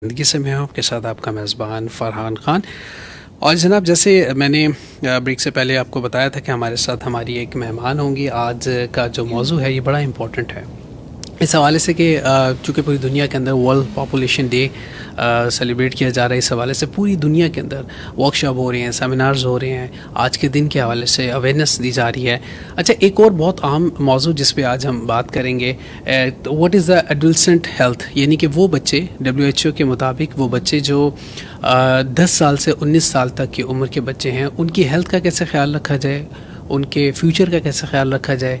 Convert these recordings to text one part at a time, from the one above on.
ज़िंदगी से मैं हूँ आपके साथ आपका मेज़बान फ़रहान ख़ान। और जनाब, जैसे मैंने ब्रेक से पहले आपको बताया था कि हमारे साथ हमारी एक मेहमान होंगी। आज का जो मौजू है ये बड़ा इम्पोर्टेंट है इस हवाले से कि चूँकि पूरी दुनिया के अंदर वर्ल्ड पॉपुलेशन डे सेलिब्रेट किया जा रहा है। इस हवाले से पूरी दुनिया के अंदर वर्कशॉप हो रहे हैं, सेमिनार्स हो रहे हैं, आज के दिन के हवाले से अवेयरनेस दी जा रही है। अच्छा, एक और बहुत अहम मौजू जिस पे आज हम बात करेंगे, what is the adolescent health, यानी कि वो बच्चे WHO के मुताबिक वो बच्चे जो 10 साल से 19 साल तक की उम्र के बच्चे हैं, उनकी हेल्थ का कैसे ख्याल रखा जाए, उनके फ्यूचर का कैसे ख्याल रखा जाए,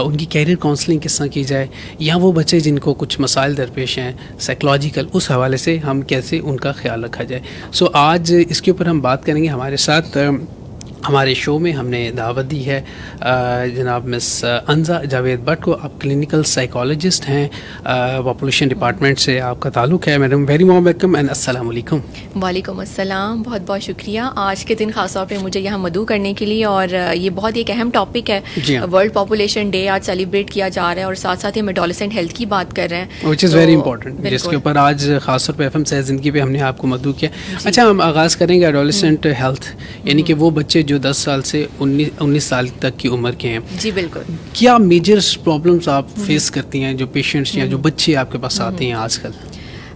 उनकी कैरियर काउंसलिंग किस तरह की जाए, या वो बच्चे जिनको कुछ मसाइल दरपेश हैं साइकोलॉजिकल, उस हवाले से हम कैसे उनका ख्याल रखा जाए। सो आज इसके ऊपर हम बात करेंगे। हमारे साथ हमारे शो में हमने दावत दी है जनाब मिस अंजा जावेद भट्ट को। आप क्लिनिकल साइकोलॉजिस्ट हैं, पॉपुलेशन डिपार्टमेंट से आपका ताल्लुक़ है। Madam very warm welcome and अस्सलाम वालेकुम। वालेकुम अस्सलाम, बहुत बहुत शुक्रिया आज के दिन ख़ास तौर पे मुझे यहाँ मदऊ करने के लिए। और ये बहुत एक अहम टॉपिक है, वर्ल्ड पॉपुलेशन डे आज सेलिब्रेट किया जा रहा है और साथ साथ ही हम एडोलेसेंट हेल्थ की बात कर रहे हैं, विच इज़ वेरी इंपॉर्टेंट, जिसके ऊपर आज ख़ास तौर पर FM सह ज़िंदगी पे हमने आपको मदऊ किया। अच्छा, हम आगाज़ करेंगे एडोलेसेंट हेल्थ, यानी कि वो बच्चे जो 10 साल से 19 साल तक की उम्र के हैं। जी बिल्कुल। क्या मेजर प्रॉब्लम्स आप फेस करती हैं, जो पेशेंट्स या जो बच्चे आपके पास आते हैं आजकल?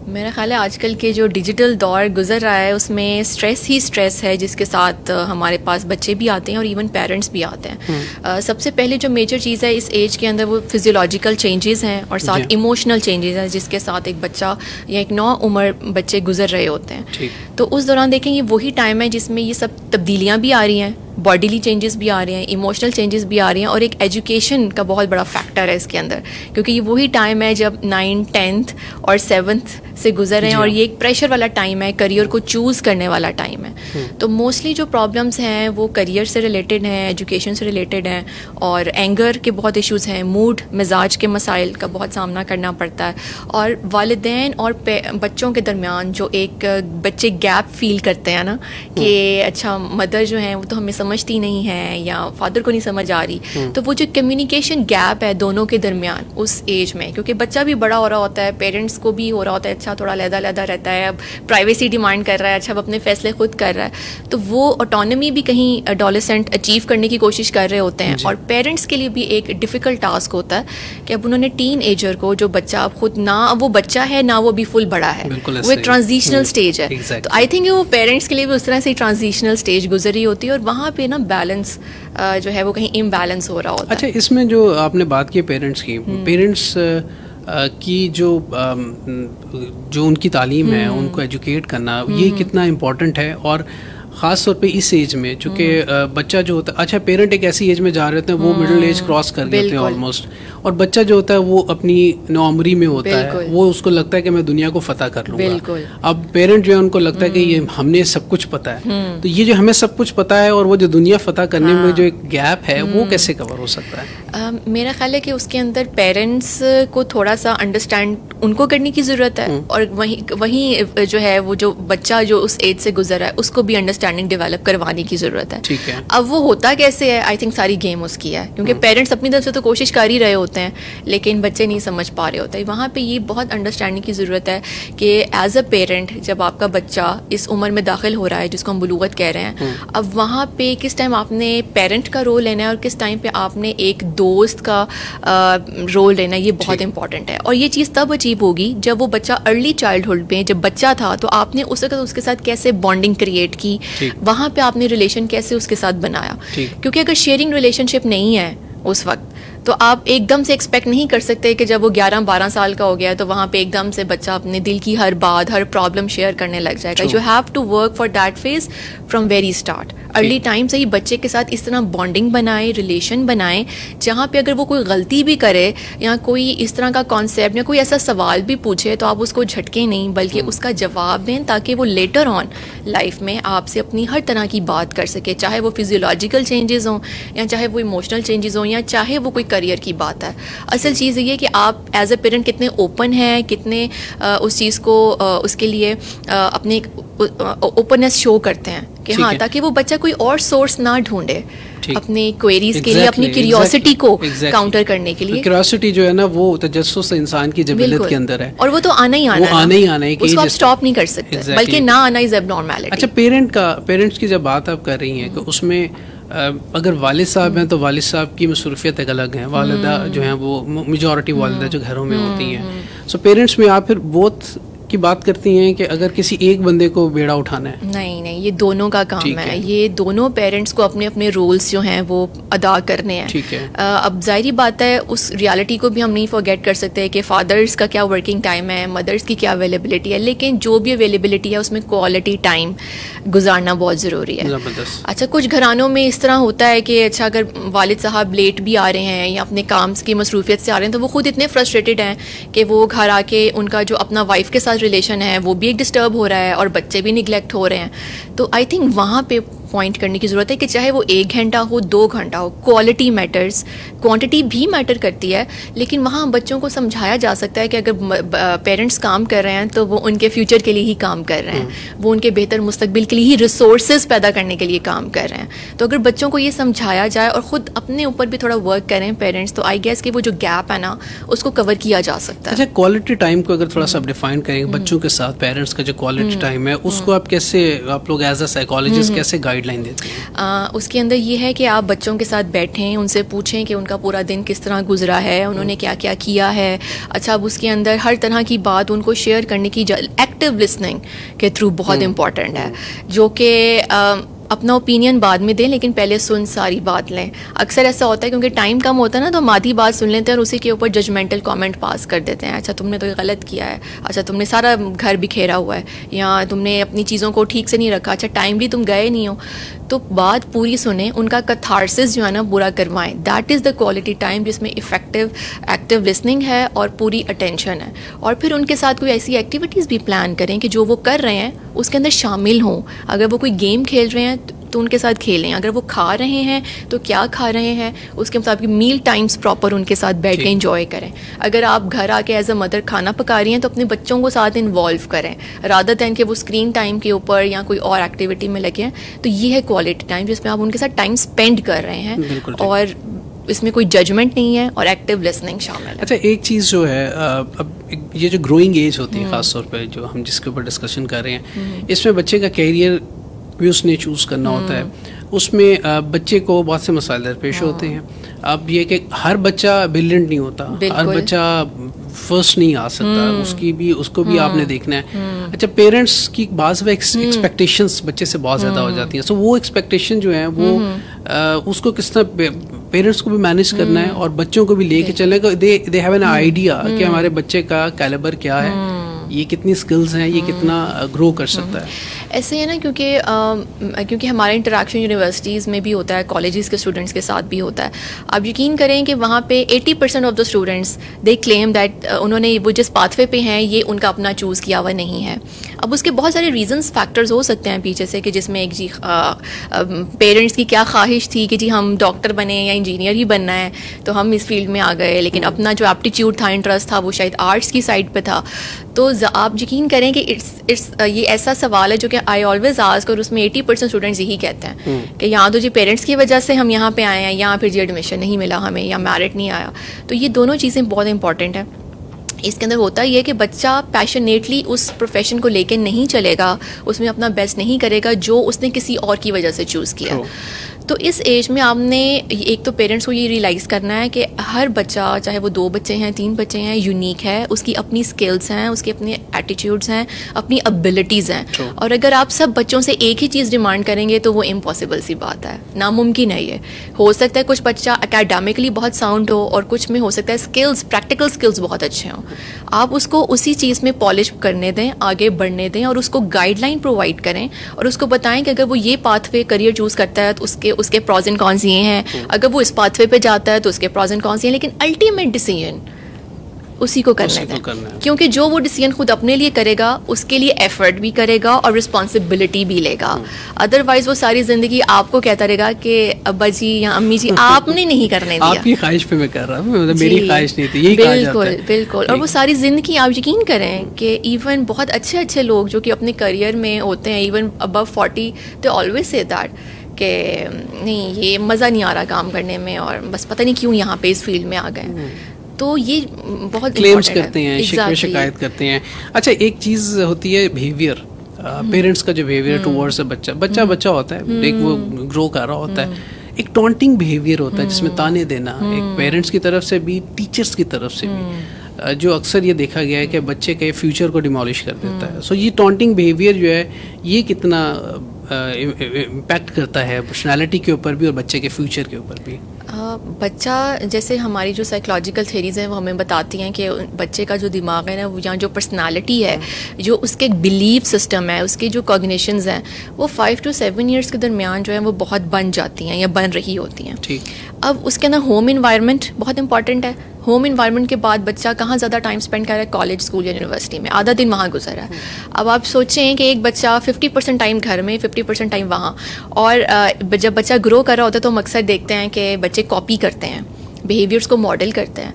मेरा ख्याल है आजकल के जो डिजिटल दौर गुजर रहा है उसमें स्ट्रेस ही स्ट्रेस है, जिसके साथ हमारे पास बच्चे भी आते हैं और इवन पेरेंट्स भी आते हैं। सबसे पहले जो मेजर चीज़ है इस एज के अंदर वो फिजियोलॉजिकल चेंजेस हैं और साथ इमोशनल चेंजेस हैं, जिसके साथ एक बच्चा या एक नौ उम्र बच्चे गुजर रहे होते हैं। तो उस दौरान देखेंगे वही टाइम है जिसमें ये सब तब्दीलियाँ भी आ रही हैं, बॉडीली चेंजेस भी आ रहे हैं, इमोशनल चेंजेस भी आ रही हैं, और एक एजुकेशन का बहुत बड़ा फैक्टर है इसके अंदर, क्योंकि ये वही टाइम है जब 9th 10th और 7th से गुजर रहे हैं और ये एक प्रेशर वाला टाइम है, करियर को चूज़ करने वाला टाइम है। तो मोस्टली जो प्रॉब्लम्स हैं वो करियर से रिलेटेड हैं, एजुकेशन से रिलेटेड हैं, और एंगर के बहुत इश्यूज़ हैं, मूड मिजाज के मसाइल का बहुत सामना करना पड़ता है। और वालिदैन और बच्चों के दरमियान जो एक बच्चे गैप फील करते हैं ना कि अच्छा मदर जो है वो तो हमें समझती नहीं है या फादर को नहीं समझ आ रही, तो वो जो कम्युनिकेशन गैप है दोनों के दरमियान उस एज में, क्योंकि बच्चा भी बड़ा हो रहा होता है, पेरेंट्स को भी हो रहा होता है अच्छा थोड़ा लहदा रहता है, अब प्राइवेसी डिमांड कर रहा है, अच्छा अब अपने फैसले खुद कर रहा है, तो वो ऑटोनॉमी भी कहीं एडोलेसेंट अचीव करने की कोशिश कर रहे होते हैं। और पेरेंट्स के लिए भी एक डिफ़िकल्ट टास्क होता है कि अब उन्होंने टीन एजर को, जो बच्चा अब खुद ना वो बच्चा है ना वो भी फुल बड़ा है, वो एक ट्रांजिशनल स्टेज है। तो आई थिंक वो पेरेंट्स के लिए भी उस तरह से ट्रांजिशनल स्टेज गुजरी होती है और वहाँ पे ना बैलेंस जो है वो कहीं इम्बैलेंस हो रहा होता है। अच्छा, इसमें जो आपने बात की पेरेंट्स की, पेरेंट्स की जो उनकी तालीम है, उनको एजुकेट करना, ये कितना इम्पोर्टेंट है। और ख़ास तौर पे इस एज में, चूँकि बच्चा जो होता है, अच्छा पेरेंट एक ऐसी एज में जा रहे होते हैं वो मिडिल एज क्रॉस कर देते हैं ऑलमोस्ट, और बच्चा जो होता है वो अपनी नौअमरी में होता है, वो उसको लगता है कि मैं दुनिया को फतह कर लूँगा। अब पेरेंट जो है उनको लगता है कि ये हमने सब कुछ पता है, तो ये जो हमें सब कुछ पता है और वो जो दुनिया फतह करने में जो एक गैप है वो कैसे कवर हो सकता है? मेरा ख्याल है कि उसके अंदर पेरेंट्स को थोड़ा सा अंडरस्टैंड उनको करने की ज़रूरत है, और वहीं जो है वो जो बच्चा जो उस एज से गुजर रहा है उसको भी अंडरस्टैंडिंग डेवलप करवाने की ज़रूरत है। ठीक है। अब वो होता कैसे है, आई थिंक सारी गेम उसकी है, क्योंकि पेरेंट्स अपनी तरफ से तो कोशिश कर ही रहे होते हैं लेकिन बच्चे नहीं समझ पा रहे होते हैं। वहाँ पे ये बहुत अंडरस्टैंडिंग की ज़रूरत है कि एज अ पेरेंट जब आपका बच्चा इस उम्र में दाखिल हो रहा है जिसको हम बुलूगत कह रहे हैं, अब वहाँ पे किस टाइम आपने पेरेंट का रोल लेना है और किस टाइम पे आपने एक दोस्त का रोल लेना है, ये बहुत इंपॉर्टेंट है। और ये चीज़ तब अचीव होगी जब वो बच्चा अर्ली चाइल्डहुड में जब बच्चा था तो आपने उस वक्त उसके साथ कैसे बॉन्डिंग क्रिएट की, वहाँ पे आपने रिलेशन कैसे उसके साथ बनाया, क्योंकि अगर शेयरिंग रिलेशनशिप नहीं है उस वक्त तो आप एकदम से एक्सपेक्ट नहीं कर सकते कि जब वो 11-12 साल का हो गया तो वहाँ पे एकदम से बच्चा अपने दिल की हर बात हर प्रॉब्लम शेयर करने लग जाएगा। You have to work for that phase from very start, early time से ही बच्चे के साथ इस तरह बॉन्डिंग बनाए, रिलेशन बनाए, जहाँ पे अगर वो कोई गलती भी करे या कोई इस तरह का कॉन्सेप्ट या कोई ऐसा सवाल भी पूछे तो आप उसको झटके नहीं बल्कि उसका जवाब दें, ताकि वो लेटर ऑन लाइफ में आपसे अपनी हर तरह की बात कर सके, चाहे वो फिजियोलॉजिकल चेंजेस हों या चाहे वो इमोशनल चेंजेस हों या चाहे वो कोई करियर की बात है। असल चीज़ ये है कि आप एज अ पेरेंट कितने ओपन हैं, कितने उस चीज़ को उसके लिए अपने ओपननेस शो करते हैं कि हाँ, ताकि वो बच्चा कोई और सोर्स ना ढूंढे अपने क्वेरीज के लिए, अपनी क्यूरियोसिटी को काउंटर करने के लिए। क्यूरियोसिटी जो है ना वो तजस्सुस इंसान की जबीलत के अंदर है, और वो तो आना ही आना है, उसको आप स्टॉप नहीं कर सकते, बल्कि ना आना इज एब्नॉर्मैलिटी। अच्छा, पेरेंट्स की जब बात आप कर रही हैं कि उसमें अगर वालिद साहब हैं तो वालिद साहब की मसरूफियत एक अलग है, वालिदा जो हैं वो मेजॉरिटी वालिदा जो घरों में होती हैं, सो पेरेंट्स में आप फिर बहुत की बात करती हैं कि अगर किसी एक बंदे को बेड़ा उठाना है। नहीं, ये दोनों का काम है, ये दोनों पेरेंट्स को अपने अपने रोल्स जो हैं वो अदा करने हैं। ठीक है। अब जाहिर बात है उस रियलिटी को भी हम नहीं फॉरगेट कर सकते कि फादर्स का क्या वर्किंग टाइम है, मदर्स की क्या अवेलेबिलिटी है, लेकिन जो भी अवेलेबिलिटी है उसमें क्वालिटी टाइम गुजारना बहुत ज़रूरी है। अच्छा, कुछ घरानों में इस तरह होता है कि अच्छा अगर वालिद साहब लेट भी आ रहे हैं या अपने काम की मसरूफियत से आ रहे हैं तो वो खुद इतने फ्रस्ट्रेटेड हैं कि वो घर आके उनका जो अपना वाइफ के साथ रिलेशन है वो भी एक डिस्टर्ब हो रहा है और बच्चे भी निगलेक्ट हो रहे हैं। तो आई थिंक वहाँ पे पॉइंट करने की ज़रूरत है कि चाहे वो 1 घंटा हो 2 घंटा हो, क्वालिटी मैटर्स, क्वांटिटी भी मैटर करती है, लेकिन वहाँ बच्चों को समझाया जा सकता है कि अगर पेरेंट्स काम कर रहे हैं तो वो उनके फ्यूचर के लिए ही काम कर रहे हैं, वो उनके बेहतर मुस्तकबिल के लिए ही रिसोर्सेज पैदा करने के लिए काम कर रहे हैं। तो अगर बच्चों को ये समझाया जाए और ख़ुद अपने ऊपर भी थोड़ा वर्क करें पेरेंट्स, तो आई गेस कि वो जो गैप है ना उसको कवर किया जा सकता है। अच्छा, क्वालिटी टाइम को अगर थोड़ा सा डिफाइन करेंगे बच्चों के साथ, पेरेंट्स का जो क्वालिटी टाइम है उसको आप कैसे, आप लोग एज अ साइकोलॉजिस्ट कैसे गाइडलाइन देते हैं? उसके अंदर ये है कि आप बच्चों के साथ बैठें, उनसे पूछें कि उनका पूरा दिन किस तरह गुजरा है, उन्होंने क्या क्या किया है। अच्छा, अब उसके अंदर हर तरह की बात उनको शेयर करने की एक्टिव लिसनिंग के थ्रू बहुत इम्पॉर्टेंट है, जो कि अपना ओपिनियन बाद में दें लेकिन पहले सुन सारी बात लें। अक्सर ऐसा होता है क्योंकि टाइम कम होता है ना, तो हम आधी बात सुन लेते हैं और उसी के ऊपर जजमेंटल कमेंट पास कर देते हैं। अच्छा तुमने तो गलत किया है, अच्छा तुमने सारा घर बिखेरा हुआ है, या तुमने अपनी चीज़ों को ठीक से नहीं रखा, अच्छा टाइमली तुम गए नहीं हो। तो बात पूरी सुने, उनका कथारसिस जो है ना पूरा करवाएं। That is the quality time जिसमें इफेक्टिव एक्टिव लिसनिंग है और पूरी अटेंशन है। और फिर उनके साथ कोई ऐसी एक्टिविटीज़ भी प्लान करें कि जो वो कर रहे हैं उसके अंदर शामिल हों। अगर वो कोई गेम खेल रहे हैं तो उनके साथ खेलें, अगर वो खा रहे हैं तो क्या खा रहे हैं उसके मुताबिक मील टाइम्स प्रॉपर उनके साथ बैठ के इंजॉय करें। अगर आप घर आके एज अ मदर खाना पका रही हैं तो अपने बच्चों को साथ इन्वॉल्व करें, रादर दैन कि वो स्क्रीन टाइम के ऊपर या कोई और एक्टिविटी में लगे हैं। तो ये है क्वालिटी टाइम जिसमें आप उनके साथ टाइम स्पेंड कर रहे हैं और इसमें कोई जजमेंट नहीं है और एक्टिव लिसनिंग शामिल है। अच्छा, एक चीज़ जो है, अब ये जो ग्रोइंग एज होती है ख़ास तौर पे जो हम जिसके ऊपर डिस्कशन कर रहे हैं, इसमें बच्चे का कैरियर भी उसने चूज़ करना होता है। उसमें बच्चे को बहुत से मसाइल दरपेश होते हैं। अब ये कि हर बच्चा ब्रिलियंट नहीं होता, हर बच्चा फर्स्ट नहीं आ सकता, उसको भी आपने देखना है। अच्छा, पेरेंट्स की बाज़ एक्सपेक्टेशंस बच्चे से बहुत ज़्यादा हो जाती हैं, सो वो एक्सपेक्टेशन जो है वो उसको किस तरह पेरेंट्स को भी मैनेज करना है और बच्चों को भी लेके चलने का, दे हैव एन आइडिया कि हमारे बच्चे का कैलिबर क्या है, ये कितनी स्किल्स हैं, ये कितना ग्रो कर सकता है। ऐसे है ना, क्योंकि हमारा इंटरेक्शन यूनिवर्सिटीज़ में भी होता है, कॉलेजेस के स्टूडेंट्स के साथ भी होता है। आप यकीन करें कि वहाँ पे 80% of the students they claim that उन्होंने वो जिस पाथवे पे हैं ये उनका अपना चूज़ किया हुआ नहीं है। अब उसके बहुत सारे रीजंस फैक्टर्स हो सकते हैं पीछे से, कि जिसमें एक जी पेरेंट्स की क्या ख्वाहिश थी कि जी हम डॉक्टर बने या इंजीनियर ही बनना है तो हम इस फील्ड में आ गए, लेकिन अपना जो एप्टीट्यूड था, इंटरेस्ट था, वो शायद आर्ट्स की साइड पे था। तो आप यकीन करें कि ये ऐसा सवाल है जो कि आई ऑलवेज आस्क, और उसमें 80% स्टूडेंट्स यही कहते हैं कि यहाँ तो जी पेरेंट्स की वजह से हम यहाँ पे आए हैं, यहाँ फिर जी एडमिशन नहीं मिला हमें या मेरिट नहीं आया। तो ये दोनों चीज़ें बहुत इंपॉर्टेंट है। इसके अंदर होता ही है कि बच्चा पैशनेटली उस प्रोफेशन को लेके नहीं चलेगा, उसमें अपना बेस्ट नहीं करेगा जो उसने किसी और की वजह से चूज़ किया। तो इस एज में आपने एक तो पेरेंट्स को ये रियलाइज़ करना है कि हर बच्चा, चाहे वो 2 बच्चे हैं 3 बच्चे हैं, यूनिक है, उसकी अपनी स्किल्स हैं, उसके अपने एटीट्यूड्स हैं, अपनी एबिलिटीज़ हैं। और अगर आप सब बच्चों से एक ही चीज़ डिमांड करेंगे तो वो इम्पॉसिबल सी बात है, नामुमकिन है ये। हो सकता है कुछ बच्चा एकेडमिकली बहुत साउंड हो और कुछ में हो सकता है स्किल्स, प्रैक्टिकल स्किल्स बहुत अच्छे हों। आप उसको उसी चीज़ में पॉलिश करने दें, आगे बढ़ने दें और उसको गाइडलाइन प्रोवाइड करें और उसको बताएं कि अगर वो ये पाथवे करियर चूज़ करता है तो उसके प्रॉज एंड कॉन्स ये हैं, अगर वो इस पाथवे पे जाता है तो उसके प्रॉज एंड कॉन्स ये हैं, लेकिन अल्टीमेट डिसीजन उसी को करने दें, क्योंकि जो वो डिसीजन खुद अपने लिए करेगा उसके लिए एफर्ट भी करेगा और रिस्पॉन्सिबिलिटी भी लेगा। अदरवाइज वो सारी जिंदगी आपको कहता रहेगा कि अब्बा जी या अम्मी जी आपने नहीं करने दिया, आपकी ख्वाहिश पे मैं कर रहा हूँ, मतलब मेरी ख्वाहिश नहीं थी, यही कहा जाता है। बिल्कुल। और वो सारी जिंदगी आप यकीन करें कि इवन बहुत अच्छे अच्छे लोग जो कि अपने करियर में होते हैं, even above 40, they always say that कि नहीं ये मज़ा नहीं आ रहा काम करने में और बस पता नहीं क्यों यहाँ पे इस फील्ड में आ गए। तो ये बहुत क्लेम्स करते हैं, शिकायत करते हैं। अच्छा, एक चीज़ होती है बिहेवियर, पेरेंट्स का जो बिहेवियर टुवर्ड्स बच्चा होता है, एक वो ग्रो कर रहा होता है, एक टॉन्टिंग बिहेवियर होता है जिसमें ताने देना, एक पेरेंट्स की तरफ से भी, टीचर्स की तरफ से भी, जो अक्सर ये देखा गया है कि बच्चे के फ्यूचर को डिमोलिश कर देता है। सो ये टॉन्टिंग बिहेवियर जो है ये कितना इम्पैक्ट करता है पर्सनालिटी के ऊपर भी और बच्चे के फ्यूचर के ऊपर भी? बच्चा, जैसे हमारी जो साइकोलॉजिकल थेरीज़ हैं वो हमें बताती हैं कि बच्चे का जो दिमाग है ना, वो यहाँ जो पर्सनालिटी है, जो उसके बिलीफ सिस्टम है, उसकी जो कॉग्निशंस हैं, वो 5 to 7 ईयर्स के दरमियान जो है वो बहुत बन जाती हैं या बन रही होती हैं। ठीक। अब उसके अंदर होम इन्वायरमेंट बहुत इंपॉर्टेंट है। होम इन्वायरमेंट के बाद बच्चा कहाँ ज़्यादा टाइम स्पेंड कर रहा है? कॉलेज, स्कूल या यूनिवर्सिटी में, आधा दिन वहाँ गुजर रहा है। अब आप सोचें कि एक बच्चा 50% टाइम घर में, 50% टाइम वहाँ, और जब बच्चा ग्रो कर रहा होता है तो हम अक्सर देखते हैं कि बच्चे कॉपी करते हैं, बिहेवियर्स को मॉडल करते हैं।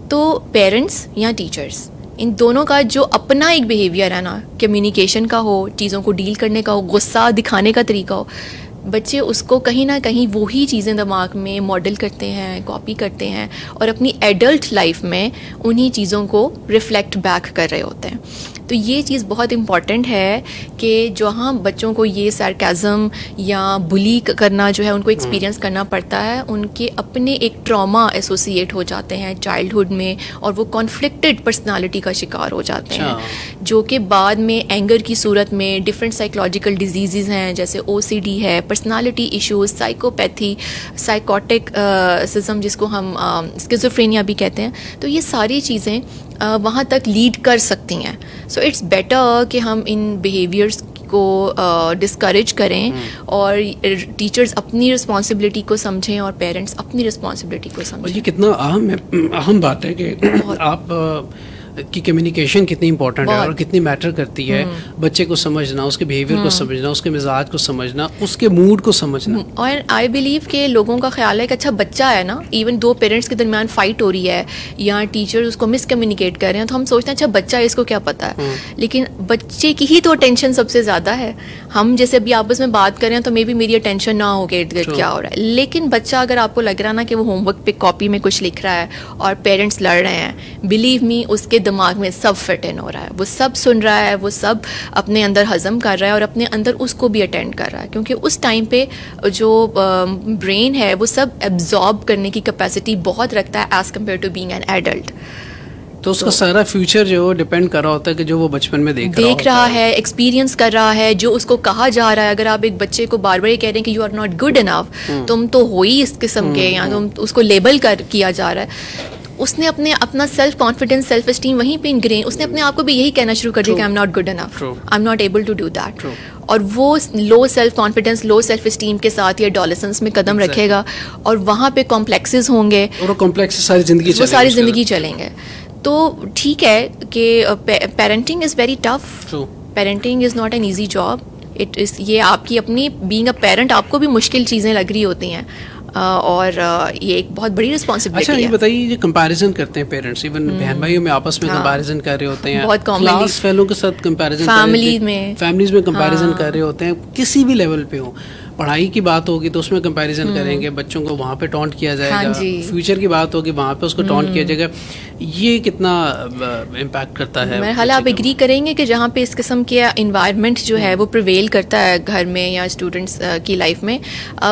तो पेरेंट्स या टीचर्स, इन दोनों का जो अपना एक बिहेवियर है ना, कम्युनिकेशन का हो, चीज़ों को डील करने का हो, गुस्सा दिखाने का तरीका हो, बच्चे उसको कहीं ना कहीं वही चीज़ें दिमाग में मॉडल करते हैं, कॉपी करते हैं और अपनी एडल्ट लाइफ में उन्हीं चीज़ों को रिफ्लेक्ट बैक कर रहे होते हैं। तो ये चीज़ बहुत इम्पॉर्टेंट है कि जहाँ बच्चों को ये सार्काज़म या बुली करना जो है उनको एक्सपीरियंस करना पड़ता है, उनके अपने एक ट्रॉमा एसोसिएट हो जाते हैं चाइल्डहुड में और वो कॉन्फ्लिक्टेड पर्सनालिटी का शिकार हो जाते हैं, जो कि बाद में एंगर की सूरत में डिफरेंट साइकोलॉजिकल डिजीज़ हैं, जैसे OCD है, पर्सनालिटी इश्यूज, साइकोपैथी, साइकोटिक सिज्म जिसको हम स्किज़ोफ्रेनिया भी कहते हैं। तो ये सारी चीज़ें वहाँ तक लीड कर सकती हैं। सो इट्स बेटर कि हम इन बिहेवियर्स को डिस्करेज करें और टीचर्स अपनी रिस्पॉन्सिबिलिटी को समझें और पेरेंट्स अपनी रिस्पॉन्सिबिलिटी को समझें। और ये कितना अहम बात है कि आप की कम्युनिकेशन कितनी इंपॉर्टेंट है और कितनी मैटर करती है, बच्चे को समझना, उसके बिहेवियर को समझना, उसके मिजाज को समझना, उसके मूड को समझना। और आई बिलीव कि लोगों का ख्याल है कि अच्छा बच्चा है ना, इवन दो पेरेंट्स के दरमियान फाइट हो रही है या टीचर उसको मिसकम्युनिकेट कर रहे हैं तो हम सोचते हैं अच्छा बच्चा है, इसको क्या पता है। लेकिन बच्चे की ही तो अटेंशन सबसे ज़्यादा है। हम जैसे अभी आपस में बात कर रहे हैं तो मे बी मेरी अटेंशन ना हो कि इर्द गिर्द क्या हो रहा है, लेकिन बच्चा अगर आपको लग रहा ना कि वो होमवर्क पे कॉपी में कुछ लिख रहा है और पेरेंट्स लड़ रहे हैं, बिलीव मी उसके दिमाग में सब फिट इन हो रहा है, वो सब सुन रहा है, वो सब अपने अंदर हजम कर रहा है और अपने अंदर उसको भी अटेंड कर रहा है, क्योंकि उस टाइम पे जो ब्रेन है वो सब एब्जॉर्ब करने की कैपेसिटी बहुत रखता है as compare to being an adult. तो उसका सारा फ्यूचर जो डिपेंड कर रहा होता है कि जो वो बचपन में देख रहा है, एक्सपीरियंस कर रहा है, जो उसको कहा जा रहा है। अगर आप एक बच्चे को बार बार ये कह रहे हैं कि you are not good enough, तुम तो हो ही इस किस्म के, या तुम उसको लेबल किया जा रहा है, उसने अपना सेल्फ कॉन्फिडेंस, सेल्फ एस्टीम वहीं पे इनग्रेन, उसने अपने आप को भी यही कहना शुरू कर दिया कि I am not good enough, I am not able to do that. और वो low self confidence, low self esteem के साथ ये एडोलेसेंस में कदम रखेगा और वहाँ पे कॉम्प्लेक्सेस होंगे और वो कॉम्प्लेक्सेस सारी जिंदगी चलेंगे। तो ठीक है कि parenting is very tough, parenting is not an easy job, it is, ये आपकी अपनी बीइंग अ पेरेंट आपको भी मुश्किल चीज़ें लग रही होती हैं और ये एक बहुत बड़ी रिस्पॉन्सिबिलिटी है। अच्छा, ये बताइए, ये कंपैरिजन करते हैं पेरेंट्स, इवन बहन भाइयों में आपस में कंपैरिजन कर रहे होते हैं, बहुत कॉमन, क्लास फेलो के साथ कंपैरिजन, फैमिलीज में कंपैरिजन कर रहे होते हैं, किसी भी लेवल पे हो। पढ़ाई की बात होगी तो उसमें कंपैरिजन करेंगे, बच्चों को वहाँ पे टॉन्ट किया जाएगा, फ्यूचर की बात होगी वहाँ पे उसको टॉन्ट किया जाएगा। ये कितना इम्पैक्ट करता है? मेरे ख्याल आप एग्री करेंगे कि जहाँ पे इस किस्म के इन्वायरमेंट जो है वो प्रिवेल करता है घर में या स्टूडेंट्स की लाइफ में,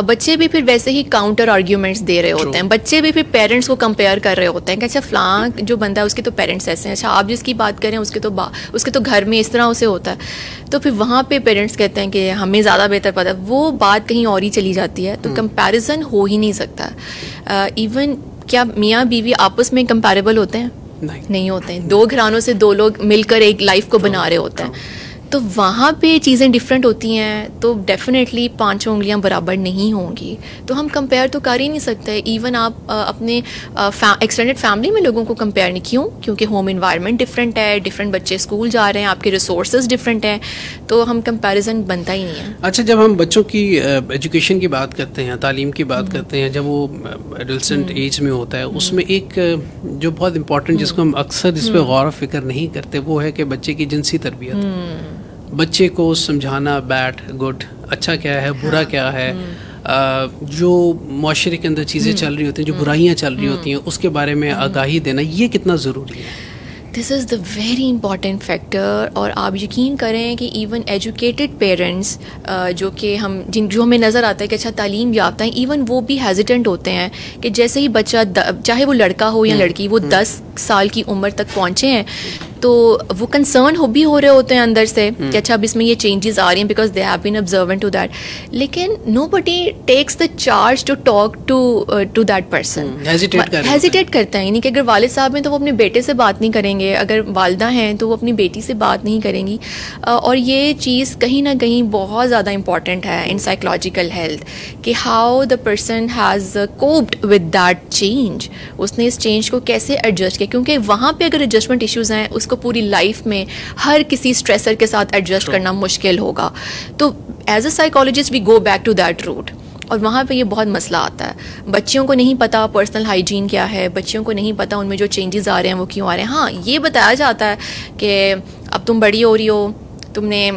बच्चे भी फिर वैसे ही काउंटर आर्ग्यूमेंट्स दे रहे होते हैं, बच्चे भी फिर पेरेंट्स को कंपेयर कर रहे होते हैं कि अच्छा फलां जो बंदा है उसके तो पेरेंट्स ऐसे हैं, अच्छा आप जिसकी बात करें उसके तो घर में इस तरह उसे होता है। तो फिर वहाँ पे पेरेंट्स कहते हैं कि हमें ज़्यादा बेहतर पता है, वो बात कहीं और ही चली जाती है। तो कंपैरिजन हो ही नहीं सकता। इवन क्या मियाँ बीवी आपस में कंपैरेबल होते हैं? नहीं होते हैं। दो घरानों से दो लोग मिलकर एक लाइफ को बना रहे होते हैं, तो वहाँ पे चीज़ें डिफरेंट होती हैं, तो डेफिनेटली पांचों उंगलियां बराबर नहीं होंगी, तो हम कंपेयर तो कर ही नहीं सकते। इवन आप अपने एक्सटेंडेड फैमिली में लोगों को कंपेयर नहीं, क्योंकि होम इन्वायरमेंट डिफरेंट है, डिफरेंट बच्चे स्कूल जा रहे हैं, आपके रिसोर्सेज डिफरेंट हैं, तो हम कंपैरिजन बनता ही नहीं है। अच्छा, जब हम बच्चों की एजुकेशन की बात करते हैं, तालीम की बात करते हैं, जब वो एडोलसेंट एज में होता है, उसमें एक जो बहुत इंपॉर्टेंट, जिसको हम अक्सर जिस पर गौर फिक्र नहीं करते, वो है कि बच्चे की जिनसी तरबियत, बच्चे को समझाना बैड गुड, अच्छा क्या है बुरा क्या है, जो माशरे के अंदर चीज़ें चल रही होती हैं, जो बुराइयां चल रही होती हैं, उसके बारे में आगाही देना, ये कितना ज़रूरी है? This is the very important factor. और आप यकीन करें कि इवन एजुकेटेड पेरेंट्स जो कि जो हमें नज़र आता है कि अच्छा तालीम याफ्ता है, इवन वो भी हेजिटेंट होते हैं कि जैसे ही बच्चा चाहे वो लड़का हो या लड़की, वो 10 साल की उम्र तक पहुँचे हैं तो वो कंसर्न हो रहे होते हैं अंदर से कि अच्छा अब इसमें ये चेंजेस आ रही हैं because they have been observant to that, लेकिन nobody takes the charge to talk to that person. Hesitate करता है, यानी कि अगर वालिद साहब हैं तो वो अपने बेटे से बात नहीं करेंगे, अगर वालिदा हैं तो वो अपनी बेटी से बात नहीं करेंगी। और ये चीज़ कहीं ना कहीं बहुत ज़्यादा इंपॉर्टेंट है इन साइकोलॉजिकल हेल्थ कि how the person has coped with that change, उसने इस चेंज को कैसे एडजस्ट किया, क्योंकि वहाँ पे अगर एडजस्टमेंट इश्यूज़ हैं उसको पूरी लाइफ में हर किसी स्ट्रेसर के साथ एडजस्ट करना मुश्किल होगा। तो as a psychologist we go back to that root, और वहाँ पे ये बहुत मसला आता है। बच्चियों को नहीं पता पर्सनल हाइजीन क्या है, बच्चियों को नहीं पता उनमें जो चेंजेस आ रहे हैं वो क्यों आ रहे हैं। हाँ, ये बताया जाता है कि अब तुम बड़ी हो रही हो, तुमने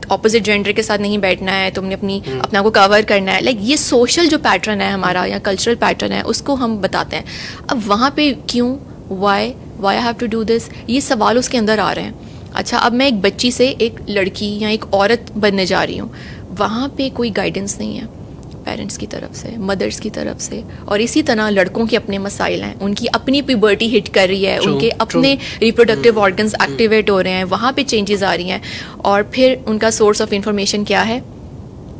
ऑपोजिट जेंडर के साथ नहीं बैठना है, तुमने अपना को कवर करना है, लाइक ये सोशल जो पैटर्न है हमारा या कल्चरल पैटर्न है उसको हम बताते हैं। अब वहाँ पे क्यों, why I have to do this, ये सवाल उसके अंदर आ रहे हैं। अच्छा, अब मैं एक बच्ची से एक लड़की या एक औरत बनने जा रही हूँ, वहाँ पे कोई गाइडेंस नहीं है पेरेंट्स की तरफ से, मदर्स की तरफ से। और इसी तरह लड़कों के अपने मसाइल हैं, उनकी अपनी प्यूबर्टी हिट कर रही है, उनके अपने रिप्रोडक्टिव ऑर्गन्स एक्टिवेट हो रहे हैं, वहाँ पे चेंजेस आ रही हैं। और फिर उनका सोर्स ऑफ इंफॉर्मेशन क्या है?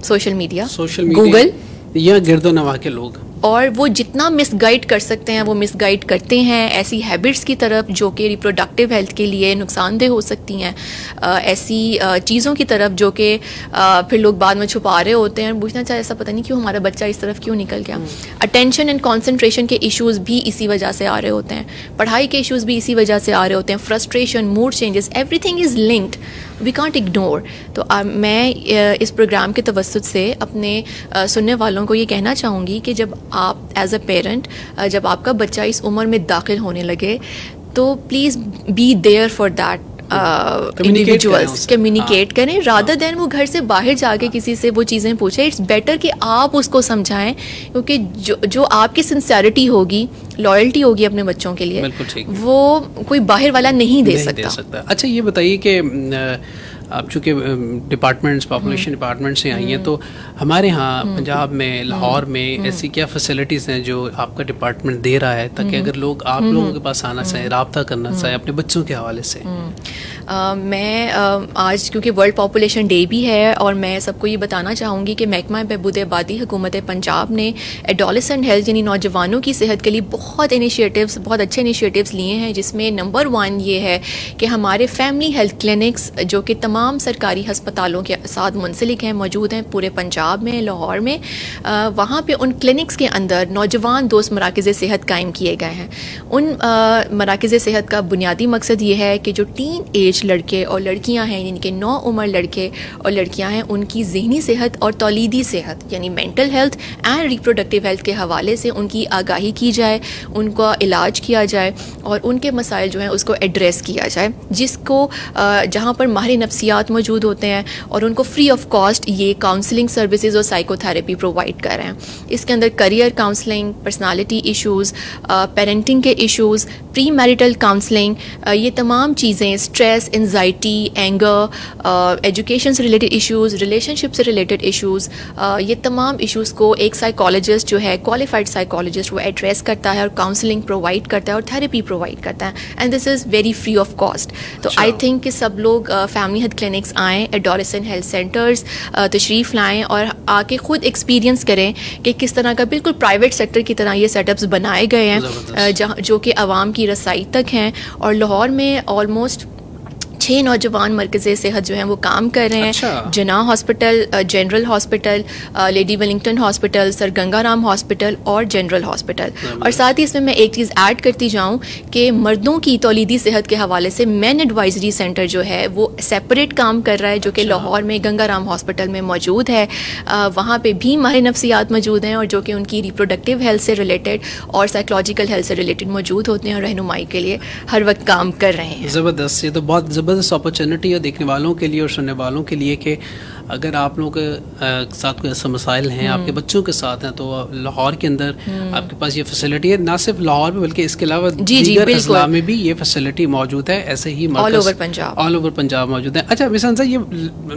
सोशल मीडिया, गूगल या गिरदोनवा के लोग। और वो जितना मिसगाइड कर सकते हैं वो मिसगाइड करते हैं ऐसी हैबिट्स की तरफ जो कि रिप्रोडक्टिव हेल्थ के लिए नुकसानदेह हो सकती हैं, ऐसी चीज़ों की तरफ जो कि फिर लोग बाद में छुपा रहे होते हैं और पूछना चाहे ऐसा पता नहीं क्यों हमारा बच्चा इस तरफ क्यों निकल गया। अटेंशन एंड कॉन्सेंट्रेशन के इश्यूज़ भी इसी वजह से आ रहे होते हैं, पढ़ाई के इश्यूज़ भी इसी वजह से आ रहे होते हैं, frustration, mood changes, everything is linked, we can't ignore. तो मैं इस प्रोग्राम के तवस्सुत से अपने सुनने वालों को ये कहना चाहूँगी कि जब आप एज अ पेरेंट, जब आपका बच्चा इस उम्र में दाखिल होने लगे तो please be there for that individuals, communicate करें रादर देन वो घर से बाहर जाके किसी से वो चीज़ें पूछे। इट्स बेटर कि आप उसको समझाएं, क्योंकि जो आपकी सिंसियरिटी होगी, लॉयल्टी होगी अपने बच्चों के लिए, वो कोई बाहर वाला नहीं दे सकता। अच्छा, ये बताइए कि आप चूँकि डिपार्टमेंट्स, पॉपुलेशन डिपार्टमेंट से आई हैं, तो हमारे यहाँ पंजाब में, लाहौर में ऐसी क्या फैसिलिटीज़ हैं जो आपका डिपार्टमेंट दे रहा है ताकि अगर लोग आप लोगों के पास आना चाहें, रब्ता करना चाहें अपने बच्चों के हवाले से? मैं आज क्योंकि वर्ल्ड पॉपुलेशन डे भी है और मैं सबको ये बताना चाहूँगी कि महकमा बहबूद आबादी हुकूमत पंजाब ने एडोलेसेंट हेल्थ यानी नौजवानों की सेहत के लिए बहुत अच्छे इनिशिएटिव्स लिए हैं, जिसमें नंबर 1 ये है कि हमारे फैमिली हेल्थ क्लिनिक्स जो कि तमाम सरकारी हस्पतालों के साथ मुंसलिक हैं, मौजूद हैं पूरे पंजाब में, लाहौर में। वहाँ पे उन क्लिनिक्स के अंदर नौजवान दोस्त मराकज़ सेहत कायम किए गए हैं। उन मराकज़ सेहत का बुनियादी मकसद ये है कि जो टीन एज लड़के और लड़कियां हैं, यानी कि 9 उम्र लड़के और लड़कियां हैं, उनकी ज़हनी सेहत और तौलीदी सेहत यानी mental health and reproductive health के हवाले से उनकी आगाही की जाए, उनका इलाज किया जाए और उनके मसाइल जो हैं उसको एड्रेस किया जाए, जिसको जहाँ पर माहिर नफ्सियात मौजूद होते हैं और उनको फ्री ऑफ कॉस्ट ये काउंसलिंग सर्विसेज और साइकोथेरेपी प्रोवाइड कर रहे हैं। इसके अंदर career counselling, personality issues, parenting के इश्यूज़, प्री मैरिटल काउंसलिंग, ये तमाम चीज़ें, स्ट्रेस, एंजाइटी, एंगर, एजुकेशन से रिलेटेड इश्यूज़, रिलेशनशिप से रिलेटेड इश्यूज़, ये तमाम इश्यूज़ को एक साइकोलॉजिस्ट जो है, क्वालिफाइड साइकोलॉजिस्ट, वो एड्रेस करता है और काउंसलिंग प्रोवाइड करता है और थेरेपी प्रोवाइड करता है, and this is very free of cost. तो आई थिंक कि सब लोग फैमिली हेल्थ क्लिनिक्स आएँ, एडोलेसेंट हेल्थ सेंटर्स तशरीफ़ लाएँ और आके ख़ुद एक्सपीरियंस करें कि किस तरह का बिल्कुल प्राइवेट सेक्टर की तरह ये सेटअप्स बनाए गए हैं जहाँ जो कि आवाम की रसाई तक हैं। और लाहौर में ऑलमोस्ट 6 नौजवान मरकज़े सेहत जो हैं वो काम कर रहे हैं। अच्छा। जना hospital, general hospital, lady Wellington hospital, sir Gangaram hospital और जनरल हॉस्पिटल। और साथ ही इसमें मैं एक चीज़ ऐड करती जाऊँ कि मर्दों की तौलीदी सेहत के हवाले से मैन एडवाइजरी सेंटर जो है वो सेपरेट काम कर रहा है, जो कि लाहौर में गंगाराम हॉस्पिटल में मौजूद है। वहाँ पर भी माहिर नफ्सियात मौजूद हैं और जो कि उनकी रिप्रोडक्टिव हेल्थ से रिलेटेड और साइकोलॉजिकल हेल्थ से रिलेटेड मौजूद होते हैं और रहनुमाई के लिए हर वक्त काम कर रहे हैं। ज़बरदस्त, ये तो बहुत ज़बरदस्त अपॉर्चुनिटी है देखने वालों के लिए और सुनने वालों के लिए कि अगर आप लोगों के साथ कोई ऐसे मसाइल हैं, आपके बच्चों के साथ हैं, तो लाहौर के अंदर आपके पास ये फैसिलिटी है। ना सिर्फ लाहौर में बल्कि इसके अलावा दीगर अजला में भी ये फैसिलिटी मौजूद है। ऐसे ही ऑल ओवर पंजाब मौजूद है। अच्छा मिस हंसा, ये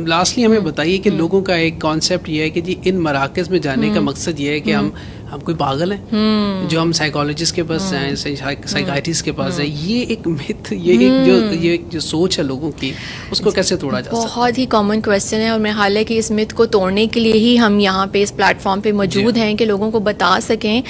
लास्टली हमें बताइए कि लोगों का एक कॉन्सेप्ट ये है कि जी इन मराकज़ में जाने का मकसद ये है कि हम कोई पागल हैं जो हम साइकोलॉजिस्ट के पास जाएं, साइकाइट्रिस्ट के पास जाएं। ये एक मिथ, ये जो सोच है लोगों की, उसको कैसे तोड़ा जा सकता है? बहुत ही कॉमन क्वेश्चन है और मैं हालांकि इस मिथ को तोड़ने के लिए ही हम यहाँ पे इस प्लेटफॉर्म पे मौजूद हैं कि लोगों को बता सकें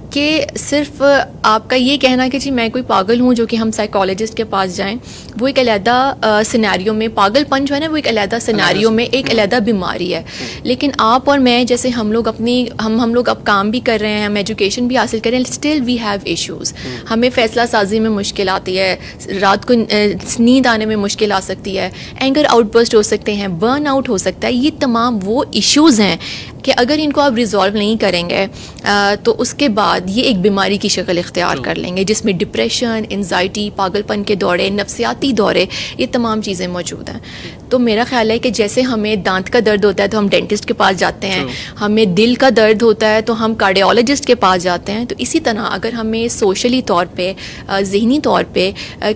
कि सिर्फ आपका ये कहना कि जी मैं कोई पागल हूँ जो कि हम साइकोलॉजिस्ट के पास जाएं, वो एक अलहदा सिनेरियो में, पागलपन जो है ना वो एक अलहदा सिनेरियो में एक अलहदा बीमारी है। लेकिन आप और मैं जैसे हम लोग अब काम भी कर रहे हैं, हम एजुकेशन भी हासिल कर रहे हैं, स्टिल वी हैव इश्यूज। हमें फैसला साजी में मुश्किल आती है, रात को नींद आने में मुश्किल आ सकती है, एंगर आउटबर्स्ट हो सकते हैं, बर्न आउट हो सकता है। ये तमाम वो इश्यूज हैं कि अगर इनको आप रिजॉल्व नहीं करेंगे तो उसके बाद ये एक बीमारी की शक्ल इख्तियार कर लेंगे जिसमें डिप्रेशन, एंजाइटी, पागलपन के दौरे, नफ्सियाती दौरे, ये तमाम चीज़ें मौजूद हैं। तो मेरा ख्याल है कि जैसे हमें दांत का दर्द होता है तो हम डेंटिस्ट के पास जाते हैं, हमें दिल का दर्द होता है तो हम कार्डियोलॉजिस्ट के पास जाते हैं, तो इसी तरह अगर हमें सोशली तौर पे, ज़हनी तौर पे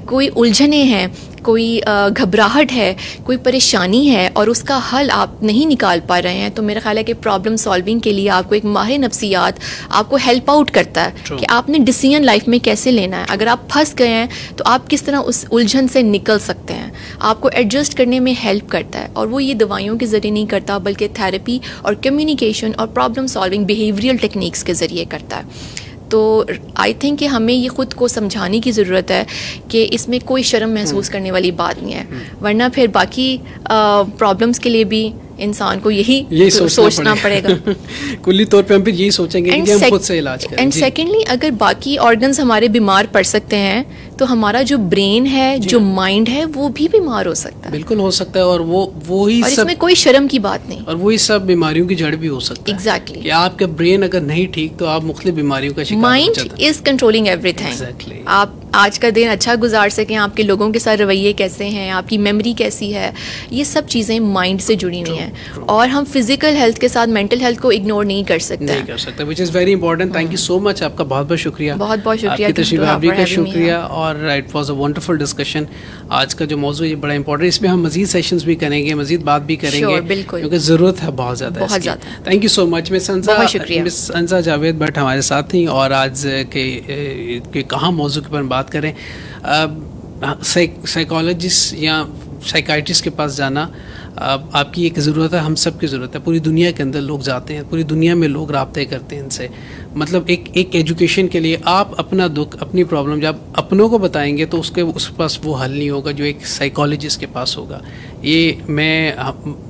कोई उलझने हैं, कोई घबराहट है, कोई परेशानी है और उसका हल आप नहीं निकाल पा रहे हैं, तो मेरा ख्याल है कि प्रॉब्लम सॉल्विंग के लिए आपको एक माहिर नफ्सियात आपको हेल्प आउट करता है कि आपने डिसीजन लाइफ में कैसे लेना है। अगर आप फंस गए हैं तो आप किस तरह उस उलझन से निकल सकते हैं, आपको एडजस्ट करने में हेल्प करता है। और वो ये दवाइयों के ज़रिए नहीं करता बल्कि थेरेपी और कम्युनिकेशन और प्रॉब्लम सॉल्विंग बिहेवियरल टेक्निक्स के ज़रिए करता है। तो आई थिंक कि हमें ये ख़ुद को समझाने की ज़रूरत है कि इसमें कोई शर्म महसूस करने वाली बात नहीं है, वरना फिर बाकी प्रॉब्लम्स के लिए भी इंसान को यही सोचना पड़ेगा। कुल्ली तौर पे हम फिर यही सोचेंगे कि हम खुद से इलाज करें। एंड सेकेंडली, अगर बाकी ऑर्गन्स हमारे बीमार पड़ सकते हैं तो हमारा जो ब्रेन है, जो माइंड है, वो भी बीमार हो सकता है। बिल्कुल हो सकता है और वो ही और इसमें कोई शर्म की बात नहीं, और वही सब बीमारियों की जड़ भी हो सकता है। एग्जैक्टली कि आपका ब्रेन अगर नहीं ठीक तो आप मुख्तलिफ बीमारियों का शिकार हो जाते हैं। Mind is controlling everything. आप आज का दिन अच्छा गुजार सकें, आपके लोगों के साथ रवैये कैसे हैं, आपकी मेमोरी कैसी है, ये सब चीज़ें माइंड से जुड़ी हुई हैं। और हम फिजिकल हेल्थ के साथ मेंटल हेल्थ को इग्नोर नहीं कर सकते, which is very important. Thank you so much, आपका बहुत बहुत शुक्रिया, बहुत बहुत शुक्रिया, तशरीफ आबरी का शुक्रिया। और it was a wonderful discussion. आज का जो मौजू ये बड़ा इंपॉर्टेंट, इसमें हम मजीद सेशंस भी करेंगे, मजीद बात भी करेंगे, क्योंकि ज़रूरत है बहुत ज़्यादा। Thank you so much miss Hansa Javed Bhatt हमारे साथ थी और आज के कहाँ मौजू के पर बात करें। साइकोलॉजिस्ट या साइकाइट्रिस्ट के पास जाना आपकी एक ज़रूरत है, हम सब की ज़रूरत है। पूरी दुनिया के अंदर लोग जाते हैं, पूरी दुनिया में लोग राब्ते करते हैं इनसे। मतलब एक एजुकेशन के लिए आप अपना दुख, अपनी प्रॉब्लम जब अपनों को बताएंगे तो उसके पास वो हल नहीं होगा जो एक साइकोलॉजिस्ट के पास होगा। ये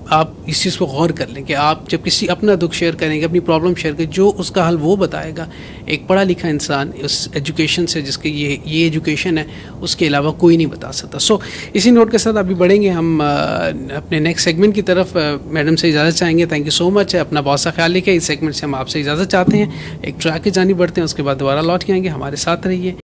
आप इस चीज़ को गौर कर लें कि आप जब किसी अपना दुख शेयर करेंगे, अपनी प्रॉब्लम शेयर करेंगे, जो उसका हल वो बताएगा, एक पढ़ा लिखा इंसान उस एजुकेशन से, जिसके ये एजुकेशन है, उसके अलावा कोई नहीं बता सकता। सो इसी नोट के साथ अभी बढ़ेंगे हम अपने नेक्स्ट सेगमेंट की तरफ। मैडम से इजाज़त चाहेंगे। थैंक यू सो मच, अपना बहुत सा ख्याल रखिए। इस सेगमेंट से हम आपसे इजाज़त चाहते हैं, एक ट्रैक की जानी बढ़ते हैं, उसके बाद दोबारा लौट के आएंगे। हमारे साथ रहिए।